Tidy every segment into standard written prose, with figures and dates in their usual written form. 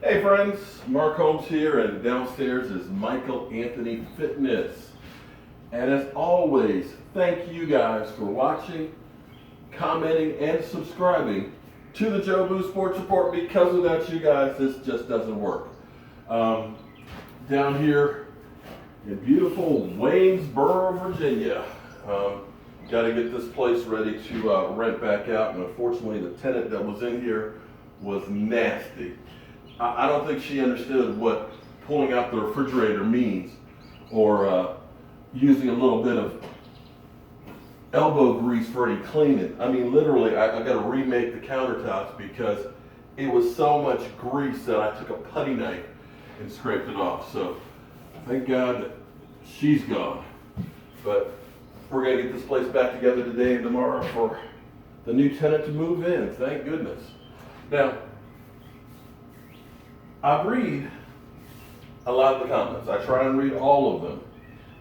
Hey friends, Mark Holmes here, and downstairs is Michael Anthony Fitness. And as always, thank you guys for watching, commenting, and subscribing to the Joe Boo Sports Report. Because without you guys, this just doesn't work. Down here in beautiful Waynesboro, Virginia. Got to get this place ready to rent back out, and unfortunately the tenant that was in here was nasty. I don't think she understood what pulling out the refrigerator means, or using a little bit of elbow grease for any cleaning. I mean, literally, I got to remake the countertops because it was so much grease that I took a putty knife and scraped it off. So thank God that she's gone. But we're going to get this place back together today and tomorrow for the new tenant to move in. Thank goodness. Now, I read a lot of the comments. I try and read all of them.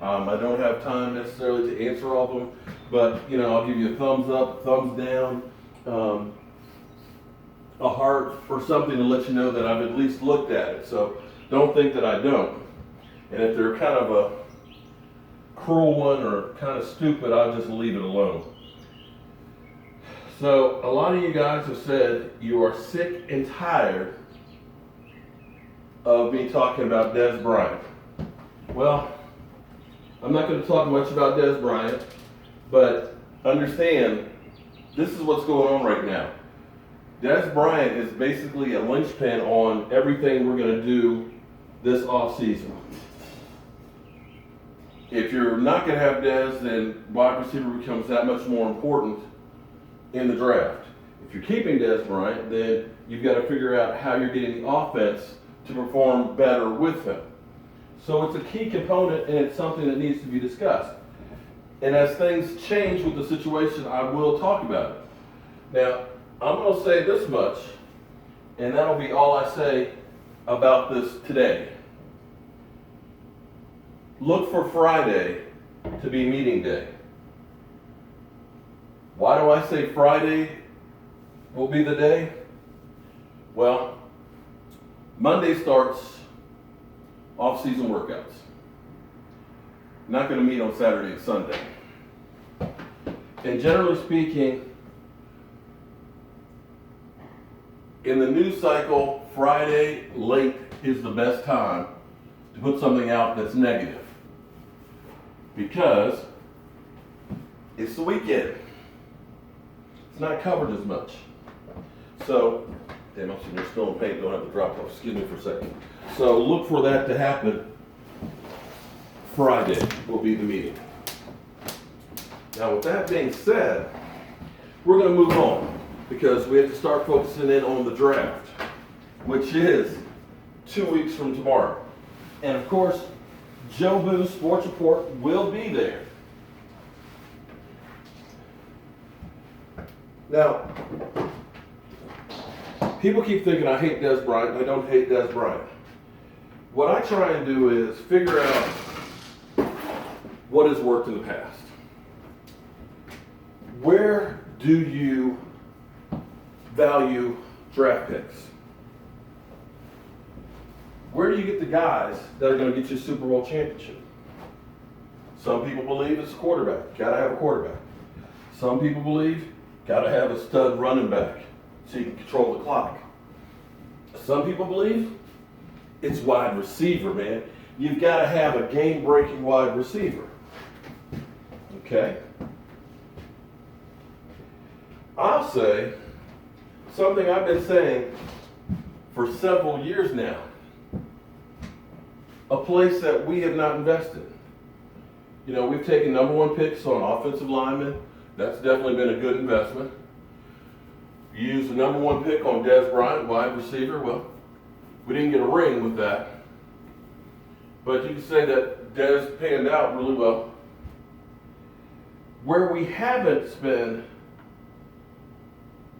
I don't have time necessarily to answer all of them, but I'll give you a thumbs up, thumbs down, a heart for something to let you know that I've at least looked at it. So don't think that I don't. And if they're kind of a cruel one or kind of stupid, I'll just leave it alone. So a lot of you guys have said you are sick and tired of me talking about Dez Bryant. Well, I'm not going to talk much about Dez Bryant, but understand this is what's going on right now. Dez Bryant is basically a linchpin on everything we're going to do this offseason. If you're not going to have Dez, then wide receiver becomes that much more important in the draft. If you're keeping Dez Bryant, then you've got to figure out how you're getting the offense to perform better with him. So it's a key component, and it's something that needs to be discussed. And as things change with the situation, I will talk about it. Now, I'm going to say this much, and that'll be all I say about this today. Look for Friday to be meeting day. Why do I say Friday will be the day? Well, Monday starts off-season workouts. Not going to meet on Saturday and Sunday. And generally speaking, in the news cycle, Friday late is the best time to put something out that's negative. Because it's the weekend. It's not covered as much. So, damn, I'm sitting there still in paint, don't have to drop off. Excuse me for a second. So look for that to happen. Friday will be the meeting. Now with that being said, we're going to move on because we have to start focusing in on the draft, which is 2 weeks from tomorrow. And of course, Joe Boo Sports Report will be there. Now, people keep thinking I hate Dez Bryant. I don't hate Dez Bryant. What I try and do is figure out what has worked in the past. Where do you value draft picks? Where do you get the guys that are going to get you a Super Bowl championship? Some people believe it's a quarterback. Got to have a quarterback. Some people believe got to have a stud running back so you can control the clock. Some people believe it's wide receiver, man. You've got to have a game-breaking wide receiver. Okay? I'll say something I've been saying for several years now. A place that we have not invested. We've taken number one picks on offensive linemen. That's definitely been a good investment. We used the number one pick on Dez Bryant, wide receiver. Well, we didn't get a ring with that. But you can say that Dez panned out really well. Where we haven't spent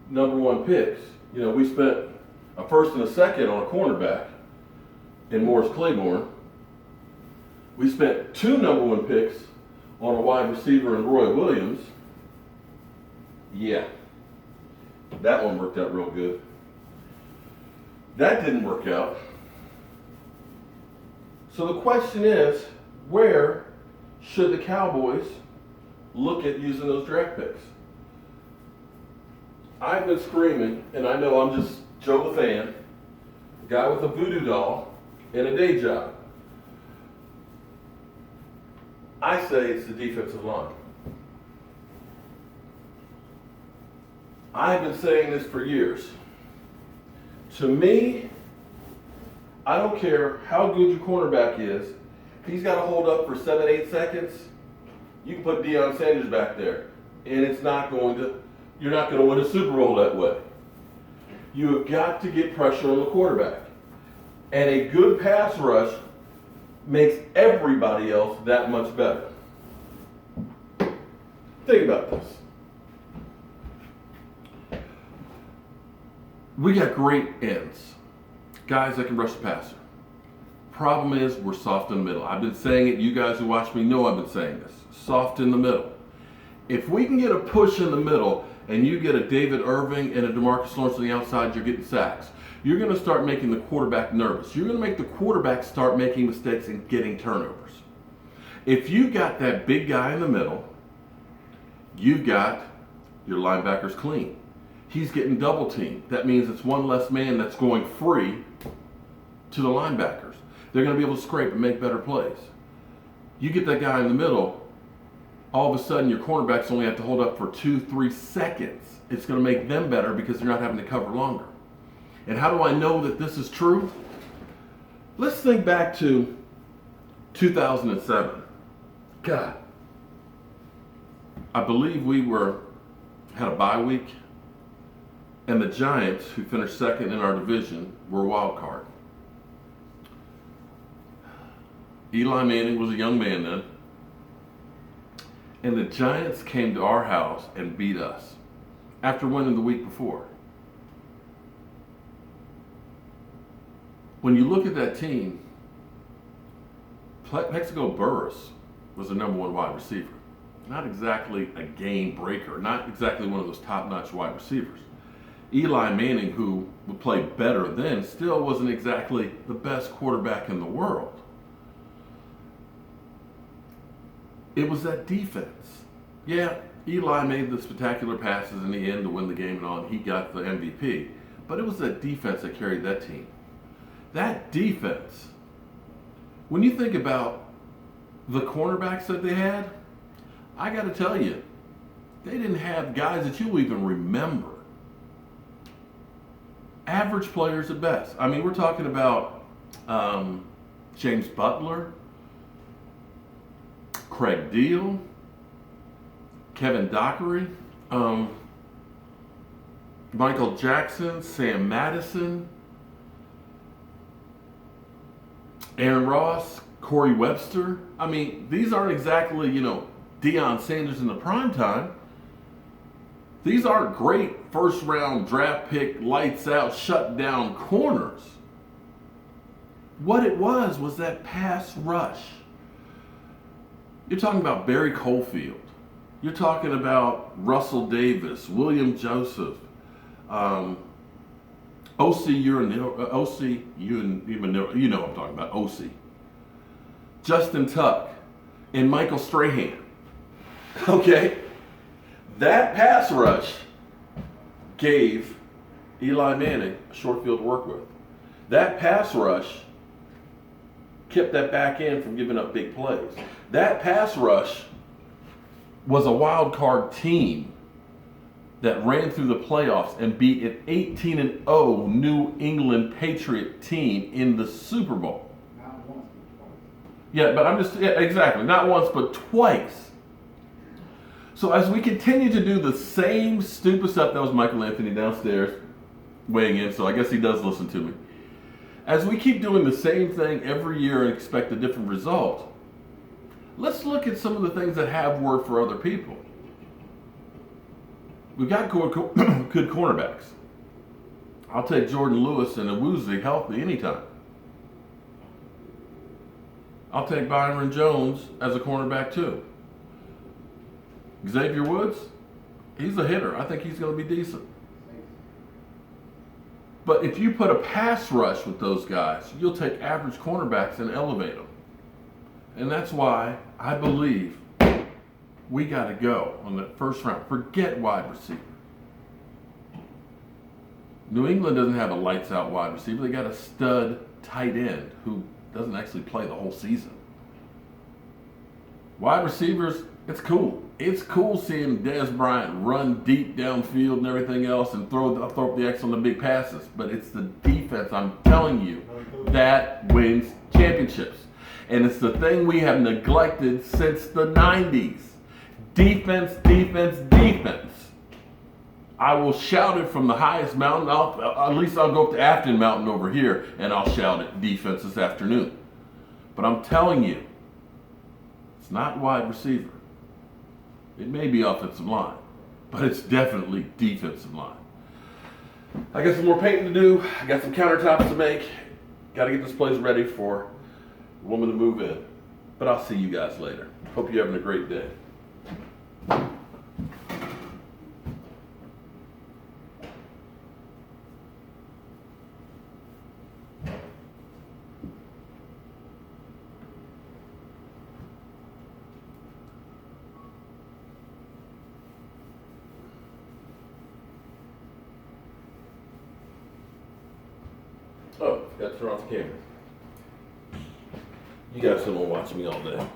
number one picks, we spent a first and a second on a cornerback in Morris Claiborne. We spent 2 number one picks on a wide receiver in Roy Williams. Yeah, that one worked out real good. That didn't work out. So the question is, where should the Cowboys look at using those draft picks? I've been screaming, and I know I'm just Joe the fan, guy with a voodoo doll and a day job. I say it's the defensive line. I've been saying this for years. To me, I don't care how good your cornerback is. If he's got to hold up for 7, 8 seconds, you can put Deion Sanders back there, and you're not going to win a Super Bowl that way. You have got to get pressure on the quarterback. And a good pass rush makes everybody else that much better. Think about this. We got great ends. Guys that can rush the passer. Problem is, we're soft in the middle. I've been saying it. You guys who watch me know I've been saying this. Soft in the middle. If we can get a push in the middle and you get a David Irving and a DeMarcus Lawrence on the outside, you're getting sacks. You're going to start making the quarterback nervous. You're going to make the quarterback start making mistakes and getting turnovers. If you got that big guy in the middle, you've got your linebackers clean. He's getting double teamed. That means it's one less man that's going free to the linebackers. They're going to be able to scrape and make better plays. You get that guy in the middle, all of a sudden your cornerbacks only have to hold up for 2-3 seconds. It's going to make them better because they're not having to cover longer. And how do I know that this is true? Let's think back to 2007. God, I believe we had a bye week, and the Giants, who finished second in our division, were a wild card. Eli Manning was a young man then, and the Giants came to our house and beat us after winning the week before. When you look at that team, Plexico Burress was the number one wide receiver. Not exactly a game breaker, not exactly one of those top-notch wide receivers. Eli Manning, who would play better then, still wasn't exactly the best quarterback in the world. It was that defense. Yeah, Eli made the spectacular passes in the end to win the game and all, and he got the MVP. But it was that defense that carried that team. That defense, when you think about the cornerbacks that they had, I got to tell you, they didn't have guys that you'll even remember. Average players at best. I mean, we're talking about James Butler, Craig Deal, Kevin Dockery, Michael Jackson, Sam Madison, Aaron Ross, Corey Webster. I mean, these aren't exactly, Deion Sanders in the prime time. These aren't great first round draft pick, lights out, shut down corners. What it was that pass rush. You're talking about Barry Colefield. You're talking about Russell Davis, William Joseph, O.C. O.C. You know what I'm talking about, O.C. Justin Tuck and Michael Strahan. Okay? That pass rush gave Eli Manning a short field to work with. That pass rush kept that back end from giving up big plays. That pass rush was a wild card team that ran through the playoffs and beat an 18-0 New England Patriot team in the Super Bowl. Not once, but twice. Yeah, but exactly, not once, but twice. So as we continue to do the same stupid stuff, that was Michael Anthony downstairs weighing in, so I guess he does listen to me. As we keep doing the same thing every year and expect a different result, let's look at some of the things that have worked for other people. We've got good cornerbacks. I'll take Jordan Lewis and Awuzie healthy anytime. I'll take Byron Jones as a cornerback too. Xavier Woods, he's a hitter. I think he's going to be decent. But if you put a pass rush with those guys, you'll take average cornerbacks and elevate them. And that's why I believe we got to go on that first round. Forget wide receiver. New England doesn't have a lights out wide receiver. They got a stud tight end who doesn't actually play the whole season. Wide receivers, it's cool. It's cool seeing Dez Bryant run deep downfield and everything else and throw up the X on the big passes. But it's the defense, I'm telling you, that wins championships. And it's the thing we have neglected since the 90s. Defense, defense, defense. I will shout it from the highest mountain. At least I'll go up to Afton Mountain over here and I'll shout it defense this afternoon. But I'm telling you, it's not wide receiver. It may be offensive line, but it's definitely defensive line. I got some more painting to do. I got some countertops to make. Got to get this place ready for a woman to move in. But I'll see you guys later. Hope you're having a great day. Oh, got to turn off the camera. You guys don't want to watch me all day.